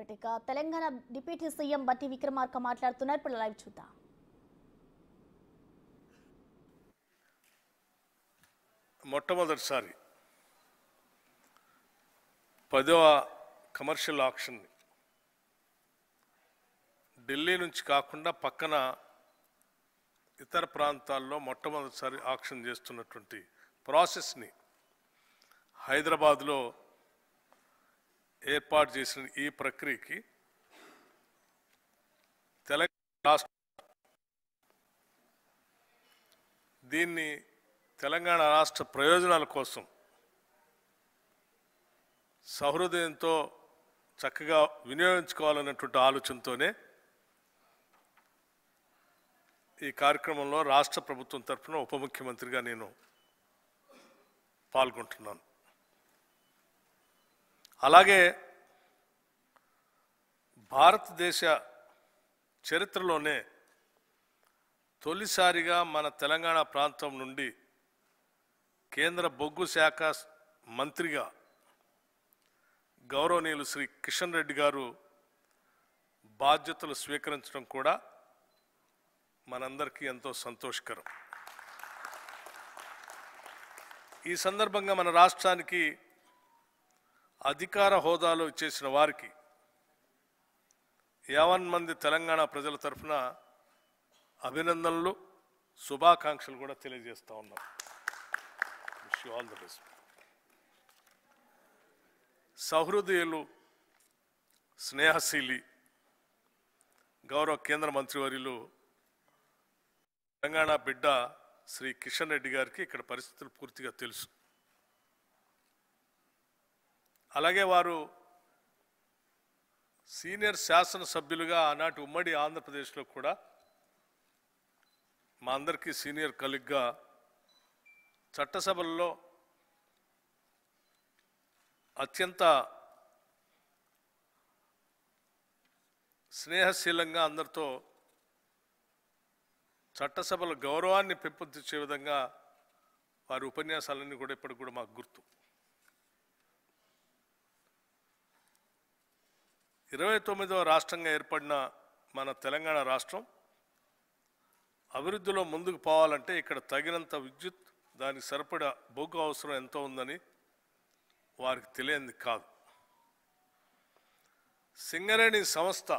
Right, ఇక Telangana deputy CM బట్టి విక్రమార్క మాట్లాడుతున్నారు. ఇప్పుడు లైవ్ చూద్దాం. మొట్టమొదటిసారి 10వ కమర్షియల్ ఆక్షన్ ఢిల్లీ నుంచి కాకుండా పక్కన ఇతర ప్రాంతాల్లో మొట్టమొదటిసారి ఆక్షన్ చేస్తున్నటువంటి ప్రాసెస్ని హైదరాబాద్లో ఏర్పాటు చేసిన ఈ ప్రక్రియకి తెలంగాణ రాష్ట్ర దీన్ని తెలంగాణ రాష్ట్ర ప్రయోజనాల కోసం సహృదయంతో చక్కగా వినియోగించుకోవాలన్నటువంటి ఆలోచనతోనే ఈ కార్యక్రమంలో రాష్ట్ర ప్రభుత్వం తరఫున ఉప ముఖ్యమంత్రిగా నేను పాల్గొంటున్నాను. అలాగే భారతదేశ చరిత్రలోనే తొలిసారిగా మన తెలంగాణ ప్రాంతం నుండి కేంద్ర బొగ్గు శాఖ మంత్రిగా గౌరవనీయులు శ్రీ కిషన్ రెడ్డి గారు బాధ్యతలు స్వీకరించడం కూడా మనందరికీ ఎంతో సంతోషకరం. ఈ సందర్భంగా మన రాష్ట్రానికి అధికార హోదాలో ఇచ్చేసిన వారికి 50 మంది తెలంగాణ ప్రజల తరఫున అభినందనలు, శుభాకాంక్షలు కూడా తెలియజేస్తా ఉన్నాం. Wish you all the best. సహృదయులు, స్నేహశీలి గౌరవ కేంద్ర మంత్రివర్యులు తెలంగాణ బిడ్డ శ్రీ కిషన్ రెడ్డి గారికి ఇక్కడ పరిస్థితులు పూర్తిగా తెలుసు. అలాగే వారు సీనియర్ శాసనసభ్యులుగా ఆనాటి ఉమ్మడి ఆంధ్రప్రదేశ్లో కూడా మా అందరికీ సీనియర్ కలీగ్గా చట్టసభల్లో అత్యంత స్నేహశీలంగా అందరితో చట్టసభల గౌరవాన్ని పెంపొందించే విధంగా వారి ఉపన్యాసాలన్నీ కూడా ఇప్పటికి కూడా మాకు గుర్తు. 29వ రాష్ట్రంగా ఏర్పడిన మన తెలంగాణ రాష్ట్రం అభివృద్ధిలో ముందుకు పోవాలంటే ఇక్కడ తగినంత విద్యుత్, దానికి సరిపడా బొగ్గు అవసరం ఎంతో ఉందని వారికి తెలియంది కాదు. సింగరేణి సంస్థ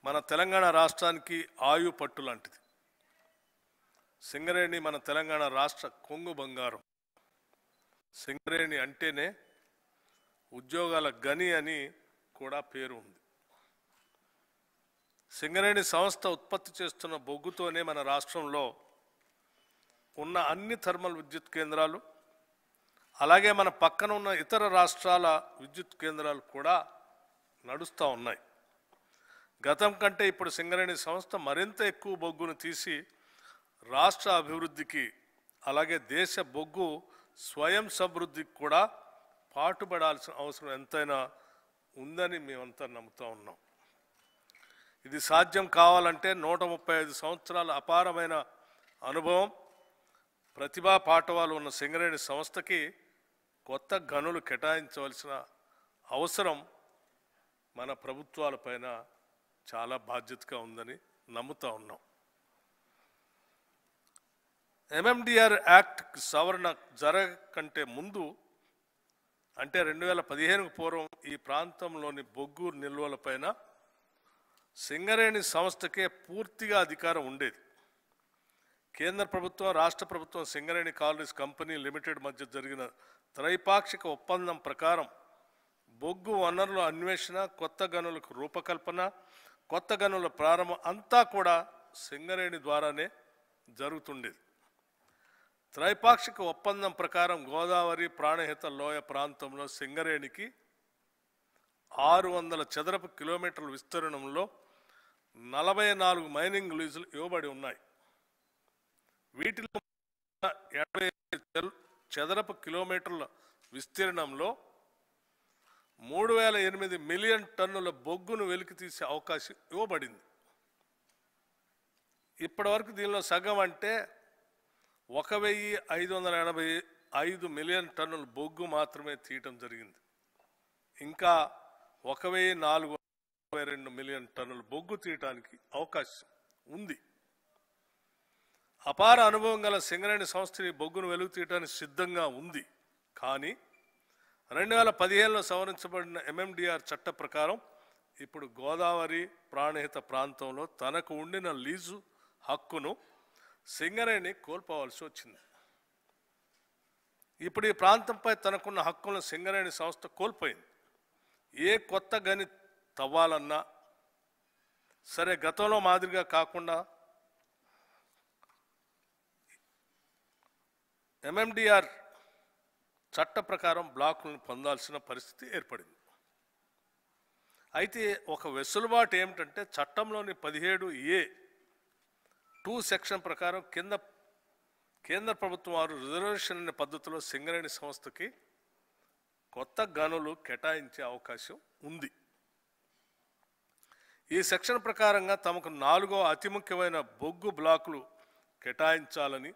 మన తెలంగాణ రాష్ట్రానికి ఆయు పట్టు లాంటిది. సింగరేణి మన తెలంగాణ రాష్ట్ర కొంగు బంగారం. సింగరేణి అంటేనే ఉద్యోగాల గని అని కూడా పేరు ఉంది. సింగరేణి సంస్థ ఉత్పత్తి చేస్తున్న బొగ్గుతోనే మన రాష్ట్రంలో ఉన్న అన్ని థర్మల్ విద్యుత్ కేంద్రాలు, అలాగే మన పక్కన ఉన్న ఇతర రాష్ట్రాల విద్యుత్ కేంద్రాలు కూడా నడుస్తూ ఉన్నాయి. గతం కంటే ఇప్పుడు సింగరేణి సంస్థ మరింత ఎక్కువ బొగ్గును తీసి రాష్ట్ర అభివృద్ధికి, అలాగే దేశ బొగ్గు స్వయం సమృద్ధికి కూడా పాటుపడాల్సిన అవసరం ఎంతైనా ఉందని మేమంతా నమ్ముతూ ఉన్నాం. ఇది సాధ్యం కావాలంటే 135 సంవత్సరాల అపారమైన అనుభవం, ప్రతిభా పాఠవాలు ఉన్న సింగరేణి సంస్థకి కొత్త గనులు కేటాయించవలసిన అవసరం మన ప్రభుత్వాలపైన చాలా బాధ్యతగా ఉందని నమ్ముతూ ఉన్నాం. ఎంఎండిఆర్ యాక్ట్ సవరణ జరగకంటే ముందు, అంటే 2015కు పూర్వం ఈ ప్రాంతంలోని బొగ్గు నిల్వలపైన సింగరేణి సంస్థకే పూర్తిగా అధికారం ఉండేది. కేంద్ర ప్రభుత్వం, రాష్ట్ర ప్రభుత్వం సింగరేణి కాలరీస్ కంపెనీ లిమిటెడ్ మధ్య జరిగిన త్రైపాక్షిక ఒప్పందం ప్రకారం బొగ్గు వనరుల అన్వేషణ, కొత్త గనులకు రూపకల్పన, కొత్త గనుల ప్రారంభం అంతా కూడా సింగరేణి ద్వారానే జరుగుతుండేది. త్రైపాక్షిక ఒప్పందం ప్రకారం గోదావరి ప్రాణహిత లోయ ప్రాంతంలో సింగరేణికి 600 చదరపు కిలోమీటర్ల విస్తీర్ణంలో 44 మైనింగ్ లీజులు ఇవ్వబడి ఉన్నాయి. వీటిలో 80 చదరపు కిలోమీటర్ల విస్తీర్ణంలో 3008 మిలియన్ టన్నుల బొగ్గును వెలికి తీసే అవకాశం ఇవ్వబడింది. ఇప్పటి వరకు దీనిలో సగం అంటే 1585 మిలియన్ టన్నుల బొగ్గు మాత్రమే తీయటం జరిగింది. ఇంకా 1422 మిలియన్ టన్నుల బొగ్గు తీయటానికి అవకాశం ఉంది. అపార అనుభవం గల సింగరేణి సంస్థ ఈ బొగ్గును వెలుగు తీయటానికి సిద్ధంగా ఉంది. కానీ 2015లో సవరించబడిన ఎంఎండిఆర్ చట్ట ప్రకారం ఇప్పుడు గోదావరి ప్రాణహిత ప్రాంతంలో తనకు ఉండిన లీజు హక్కును సింగరేణి కోల్పోవాల్సి వచ్చింది. ఇప్పుడు ఈ ప్రాంతంపై తనకున్న హక్కులను సింగరేణి సంస్థ కోల్పోయింది. ఏ కొత్త గని తవ్వాలన్నా సరే గతంలో మాదిరిగా కాకుండా ఎంఎండిఆర్ చట్ట ప్రకారం బ్లాకులను పొందాల్సిన పరిస్థితి ఏర్పడింది. అయితే ఒక వెసులుబాటు ఏమిటంటే చట్టంలోని 17A(2) సెక్షన్ ప్రకారం కేంద్ర ప్రభుత్వం వారు రిజర్వేషన్ అనే పద్ధతిలో సింగరేణి సంస్థకి కొత్త గనులు కేటాయించే అవకాశం ఉంది. ఈ సెక్షన్ ప్రకారంగా తమకు 4వ అతి ముఖ్యమైన బొగ్గు బ్లాకులు కేటాయించాలని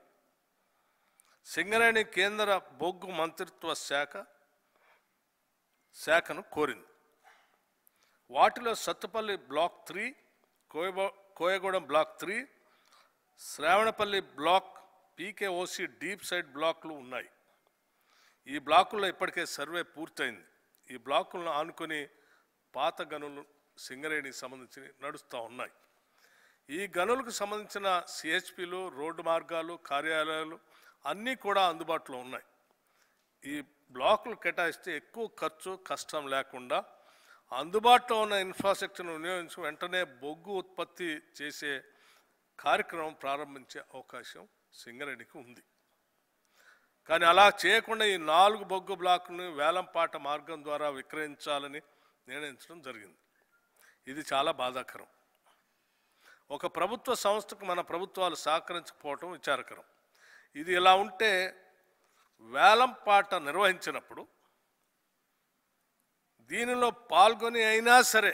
సింగరేణి కేంద్ర బొగ్గు మంత్రిత్వ శాఖను కోరింది. వాటిలో Sathupalli block 3, Koyagudem block 3, Sravanapalli block, PKOC deep side బ్లాక్లు ఉన్నాయి. ఈ బ్లాకుల్లో ఇప్పటికే సర్వే పూర్తయింది. ఈ బ్లాకులను ఆనుకొని పాత గనులు సింగరేణికి సంబంధించి నడుస్తూ ఉన్నాయి. ఈ గనులకు సంబంధించిన సిహెచ్పిలు, రోడ్డు మార్గాలు, కార్యాలయాలు అన్నీ కూడా అందుబాటులో ఉన్నాయి. ఈ బ్లాకులు కేటాయిస్తే ఎక్కువ ఖర్చు, కష్టం లేకుండా అందుబాటులో ఉన్న ఇన్ఫ్రాస్ట్రక్చర్ను వినియోగించి వెంటనే బొగ్గు ఉత్పత్తి చేసే కార్యక్రమం ప్రారంభించే అవకాశం సింగరేణికి ఉంది. కానీ అలా చేయకుండా ఈ 4 బొగ్గు బ్లాకులను వేలంపాట మార్గం ద్వారా విక్రయించాలని నిర్ణయించడం జరిగింది. ఇది చాలా బాధాకరం. ఒక ప్రభుత్వ సంస్థకు మన ప్రభుత్వాలు సహకరించకపోవటం విచారకరం. ఇది ఇలా ఉంటే వేలంపాట నిర్వహించినప్పుడు దీనిలో పాల్గొని అయినా సరే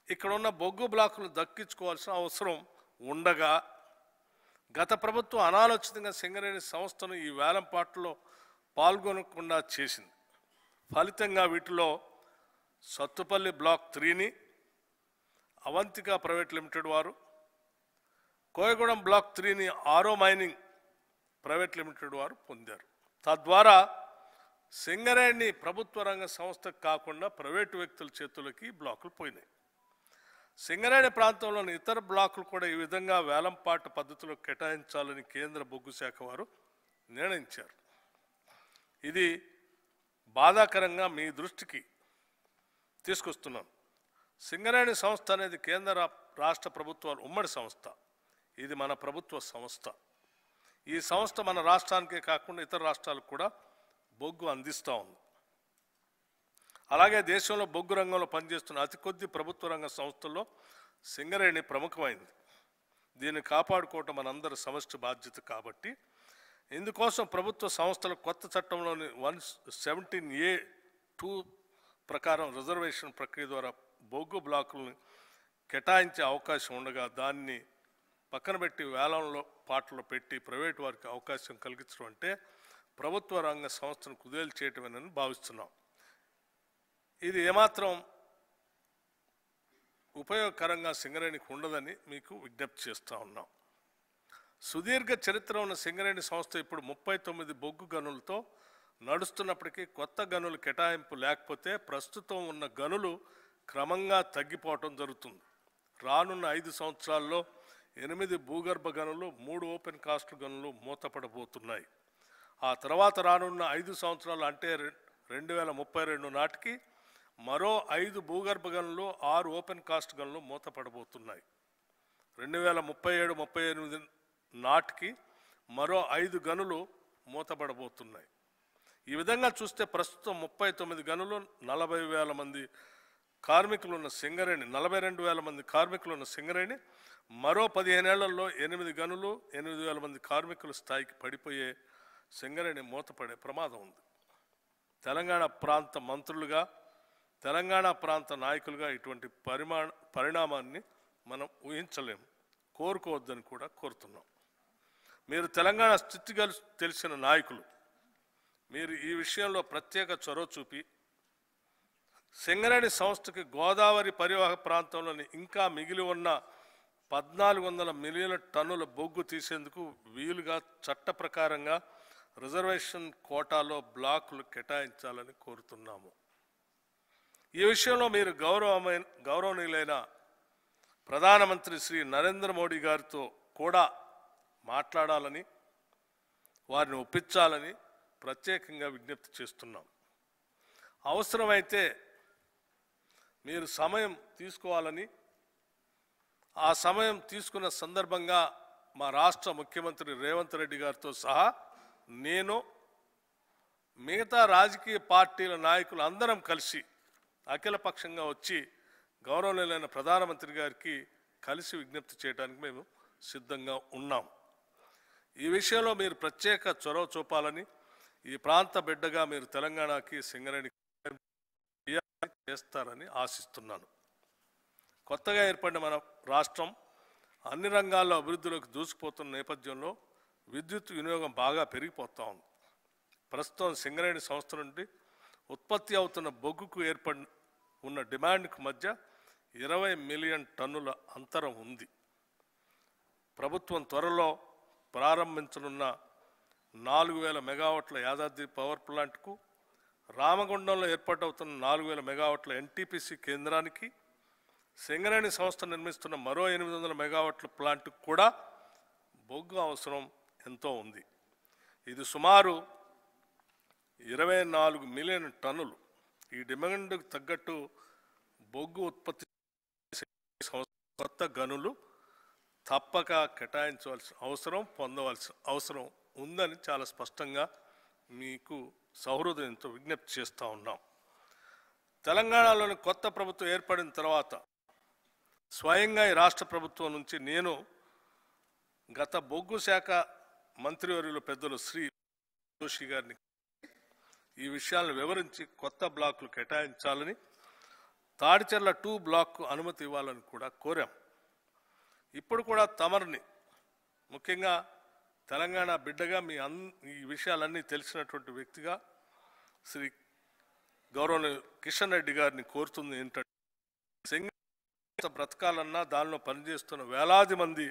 ఇక్కడ ఉన్న బొగ్గు బ్లాకులు దక్కించుకోవాల్సిన అవసరం ఉండగా గత ప్రభుత్వం అనాలోచితంగా సింగరేణి సంస్థను ఈ వేలంపాటలో పాల్గొనకుండా చేసింది. ఫలితంగా వీటిలో సత్తుపల్లి బ్లాక్ 3ని అవంతిక ప్రైవేట్ లిమిటెడ్ వారు, కోయగూడెం బ్లాక్ 3ని ఆరో మైనింగ్ ప్రైవేట్ లిమిటెడ్ వారు పొందారు. తద్వారా సింగరేణి ప్రభుత్వ రంగ సంస్థకు కాకుండా ప్రైవేటు వ్యక్తుల చేతులకి బ్లాకులు పోయినాయి. సింగరేణి ప్రాంతంలోని ఇతర బ్లాకులు కూడా ఈ విధంగా వేలంపాట పద్ధతిలో కేటాయించాలని కేంద్ర బొగ్గు శాఖ వారు నిర్ణయించారు. ఇది బాధాకరంగా మీ దృష్టికి తీసుకొస్తున్నాను. సింగరేణి సంస్థ అనేది కేంద్ర రాష్ట్ర ప్రభుత్వాలు ఉమ్మడి సంస్థ. ఇది మన ప్రభుత్వ సంస్థ. ఈ సంస్థ మన రాష్ట్రానికే కాకుండా ఇతర రాష్ట్రాలకు కూడా బొగ్గు అందిస్తూ ఉంది. అలాగే దేశంలో బొగ్గు రంగంలో పనిచేస్తున్న అతి కొద్ది ప్రభుత్వ రంగ సంస్థల్లో సింగరేణి ప్రముఖమైంది. దీన్ని కాపాడుకోవటం మనందరి సమష్టి బాధ్యత. కాబట్టి ఇందుకోసం ప్రభుత్వ సంస్థలు కొత్త చట్టంలోని 117A(2) ప్రకారం రిజర్వేషన్ ప్రక్రియ ద్వారా బొగ్గు బ్లాకులను కేటాయించే అవకాశం ఉండగా దాన్ని పక్కన పెట్టి వేలంలో పాటలో పెట్టి ప్రైవేటు వారికి అవకాశం కలిగించడం అంటే ప్రభుత్వ రంగ సంస్థను కుదేలు చేయటమేనని భావిస్తున్నాం. ఇది ఏమాత్రం ఉపయోగకరంగా సింగరేణికి ఉండదని మీకు విజ్ఞప్తి చేస్తూ ఉన్నాం. సుదీర్ఘ చరిత్ర ఉన్న సింగరేణి సంస్థ ఇప్పుడు 39 బొగ్గు గనులతో నడుస్తున్నప్పటికీ కొత్త గనులు కేటాయింపు లేకపోతే ప్రస్తుతం ఉన్న గనులు క్రమంగా తగ్గిపోవటం జరుగుతుంది. రానున్న 5 సంవత్సరాల్లో 8 భూగర్భ గనులు, 3 ఓపెన్ కాస్ట్ గనులు మూతపడబోతున్నాయి. ఆ తర్వాత రానున్న 5 సంవత్సరాలు అంటే 2032 నాటికి మరో 5 భూగర్భ గనులు, 6 ఓపెన్ కాస్ట్ గనులు మూతపడబోతున్నాయి. 2037-38 నాటికి మరో 5 గనులు మూతపడబోతున్నాయి. ఈ విధంగా చూస్తే ప్రస్తుతం 39 గనులు, 40,000 మంది కార్మికులు ఉన్న సింగరేణి, 42,000 మంది కార్మికులు ఉన్న సింగరేణి మరో 15 ఏళ్లలో 8 గనులు, 8,000 మంది కార్మికుల స్థాయికి పడిపోయే సింగరేణి మూతపడే ప్రమాదం ఉంది. తెలంగాణ ప్రాంత మంత్రులుగా, తెలంగాణ ప్రాంత నాయకులుగా ఇటువంటి పరిణామాన్ని మనం ఊహించలేము, కోరుకోవద్దని కూడా కోరుతున్నాం. మీరు తెలంగాణ స్థితిగతులు తెలిసిన నాయకులు, మీరు ఈ విషయంలో ప్రత్యేక చొరవ చూపి సింగరేణి సంస్థకి గోదావరి పరివాహక ప్రాంతంలోని ఇంకా మిగిలి ఉన్న 1400 మిలియన్ల టన్నుల బొగ్గు తీసేందుకు వీలుగా చట్ట ప్రకారంగా రిజర్వేషన్ కోటాలో బ్లాకులు కేటాయించాలని కోరుతున్నాము. ఈ విషయంలో మీరు గౌరవనీయులైన ప్రధానమంత్రి శ్రీ నరేంద్ర మోడీ గారితో కూడా మాట్లాడాలని, వారిని ఒప్పించాలని ప్రత్యేకంగా విజ్ఞప్తి చేస్తున్నాం. అవసరమైతే మీరు సమయం తీసుకోవాలని, ఆ సమయం తీసుకున్న సందర్భంగా మా రాష్ట్ర ముఖ్యమంత్రి రేవంత్ రెడ్డి గారితో సహా నేను, మిగతా రాజకీయ పార్టీల నాయకులు అందరం కలిసి అఖిలపక్షంగా వచ్చి గౌరవనీయులైన ప్రధానమంత్రి గారికి కలిసి విజ్ఞప్తి చేయడానికి మేము సిద్ధంగా ఉన్నాం. ఈ విషయంలో మీరు ప్రత్యేక చొరవ చూపాలని, ఈ ప్రాంత బిడ్డగా మీరు తెలంగాణకి సింగరేణి చేస్తారని ఆశిస్తున్నాను. కొత్తగా ఏర్పడిన మన రాష్ట్రం అన్ని రంగాల్లో అభివృద్ధిలోకి దూసుకుపోతున్న నేపథ్యంలో విద్యుత్ వినియోగం బాగా పెరిగిపోతూ ఉంది. ప్రస్తుతం సింగరేణి సంస్థ నుండి ఉత్పత్తి అవుతున్న బొగ్గుకు ఏర్పడి ఉన్న డిమాండ్కు మధ్య 20 మిలియన్ టన్నుల అంతరం ఉంది. ప్రభుత్వం త్వరలో ప్రారంభించనున్న 4000 మెగావాట్ల యాదాద్రి పవర్ ప్లాంట్కు, రామగుండంలో ఏర్పాటవుతున్న 4000 మెగావాట్ల ఎన్టీపీసీ కేంద్రానికి, సింగరేణి సంస్థ నిర్మిస్తున్న మరో 800 మెగావాట్ల ప్లాంట్కు కూడా బొగ్గు అవసరం ఎంతో ఉంది. ఇది సుమారు 24 మిలియన్ టన్నులు. ఈ డిమాండ్కు తగ్గట్టు బొగ్గు ఉత్పత్తి కొత్త గనులు తప్పక కేటాయించవలసిన అవసరం, పొందవలసిన అవసరం ఉందని చాలా స్పష్టంగా మీకు సహృదయంతో విజ్ఞప్తి చేస్తూ ఉన్నాం. తెలంగాణలోని కొత్త ప్రభుత్వం ఏర్పడిన తర్వాత స్వయంగా ఈ రాష్ట్ర ప్రభుత్వం నుంచి నేను గత బొగ్గు శాఖ మంత్రివర్యులు పెద్దలు శ్రీ జోషి గారిని ఈ విషయాలను వివరించి కొత్త బ్లాకులు కేటాయించాలని, తాడిచెర్ల 2 బ్లాక్కు అనుమతి ఇవ్వాలని కూడా కోరాం. ఇప్పుడు కూడా తమరిని, ముఖ్యంగా తెలంగాణ బిడ్డగా ఈ విషయాలన్నీ తెలిసినటువంటి వ్యక్తిగా శ్రీ గౌరవనీయ కిషన్ రెడ్డి గారిని కోరుతుంది ఏంటంటే, సింగరేణి బ్రతకాలన్నా దానిలో పనిచేస్తున్న వేలాది మంది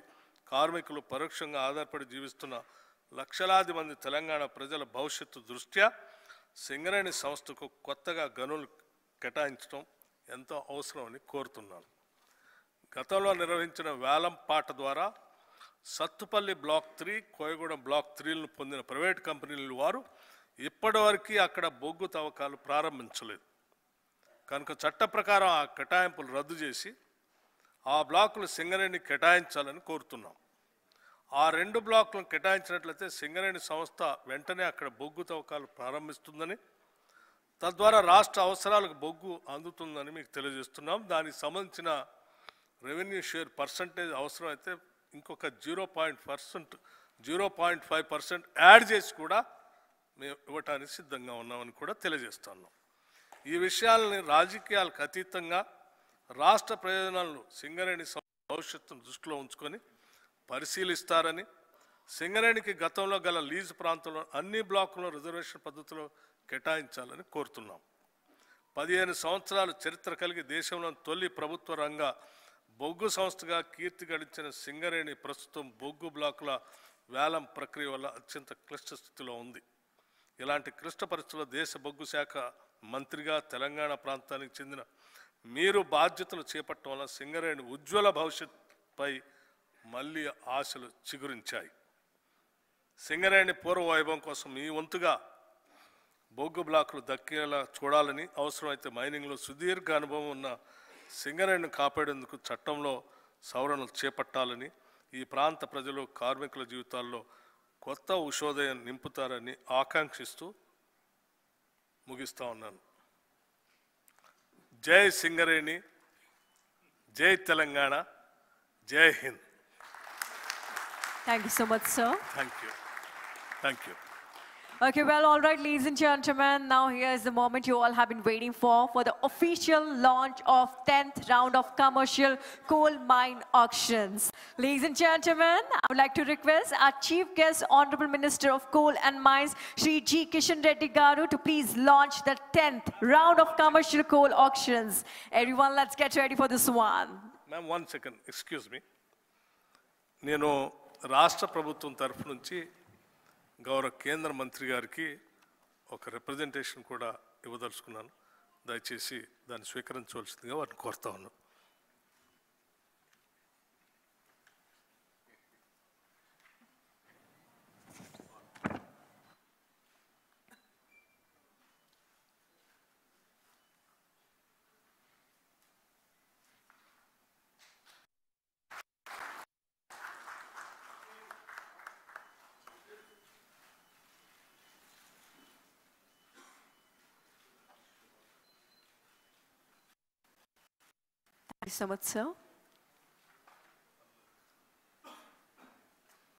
కార్మికులు, పరోక్షంగా ఆధారపడి జీవిస్తున్న లక్షలాది మంది తెలంగాణ ప్రజల భవిష్యత్తు దృష్ట్యా సింగరేణి సంస్థకు కొత్తగా గనులు కేటాయించడం ఎంతో అవసరమని కోరుతున్నాను. గతంలో నిర్వహించిన వేలం పాట ద్వారా సత్తుపల్లి బ్లాక్ 3, కోయగూడెం బ్లాక్ 3లను పొందిన ప్రైవేట్ కంపెనీల వారు ఇప్పటివరకు అక్కడ బొగ్గు తవ్వకాలు ప్రారంభించలేదు. కనుక చట్ట ప్రకారం ఆ కేటాయింపులు రద్దు చేసి ఆ బ్లాకులు సింగరేణి కేటాయించాలని కోరుతున్నాం. ఆ 2 బ్లాకులను కేటాయించినట్లయితే సింగరేణి సంస్థ వెంటనే అక్కడ బొగ్గు తవ్వకాలు ప్రారంభిస్తుందని, తద్వారా రాష్ట్ర అవసరాలకు బొగ్గు అందుతుందని మీకు తెలియజేస్తున్నాం. దానికి సంబంధించిన రెవెన్యూ షేర్ పర్సంటేజ్ అవసరమైతే ఇంకొక 0.5% యాడ్ చేసి కూడా మేము ఇవ్వటానికి సిద్ధంగా ఉన్నామని కూడా తెలియజేస్తున్నాం. ఈ విషయాలని రాజకీయాలకు అతీతంగా రాష్ట్ర ప్రయోజనాలను సింగరేణి భవిష్యత్తును దృష్టిలో ఉంచుకొని పరిశీలిస్తారని, సింగరేణికి గతంలో గల లీజు ప్రాంతంలో అన్ని బ్లాకులను రిజర్వేషన్ పద్ధతిలో కేటాయించాలని కోరుతున్నాం. 15 సంవత్సరాలు చరిత్ర కలిగి దేశంలోని తొలి ప్రభుత్వ రంగ బొగ్గు సంస్థగా కీర్తి గడించిన సింగరేణి ప్రస్తుతం బొగ్గు బ్లాకుల వేలం ప్రక్రియ వల్ల అత్యంత క్లిష్ట స్థితిలో ఉంది. ఇలాంటి క్లిష్ట పరిస్థితుల్లో దేశ బొగ్గు శాఖ మంత్రిగా తెలంగాణ ప్రాంతానికి చెందిన మీరు బాధ్యతలు చేపట్టడం వల్ల సింగరేణి ఉజ్వల భవిష్యత్తుపై మళ్ళీ ఆశలు చిగురించాయి. సింగరేణి పూర్వ వైభవం కోసం మీ వంతుగా బొగ్గు బ్లాకులు దక్కేలా చూడాలని, అవసరమైతే మైనింగ్లో సుదీర్ఘ అనుభవం ఉన్న సింగరేణిని కాపాడేందుకు చట్టంలో సవరణలు చేపట్టాలని, ఈ ప్రాంత ప్రజలు, కార్మికుల జీవితాల్లో కొత్త ఉషోదయం నింపుతారని ఆకాంక్షిస్తూ ముగిస్తా ఉన్నాను. జై సింగరేణి, జై తెలంగాణ, జై Hind. Thank you so much, sir. Thank you. Thank you. Okay, well, all right, ladies and gentlemen, now here is the moment you all have been waiting for the official launch of 10th round of commercial coal mine auctions. Ladies and gentlemen, I would like to request our Chief Guest, Honorable Minister of Coal and Mines, Shri G. Kishan Reddy Garu, to please launch the 10th round of commercial coal auctions. Everyone, let's get ready for this one. Ma'am 1 second excuse me. నేను రాష్ట్ర ప్రభుత్వం తరఫు నుంచి గౌరవ కేంద్ర మంత్రి గారికి ఒక రిప్రజెంటేషన్ కూడా ఇవ్వదలుచుకున్నాను. దయచేసి దాన్ని స్వీకరించవలసిందిగా వారిని కోరుతా ఉన్నాను. Thank you so much, sir.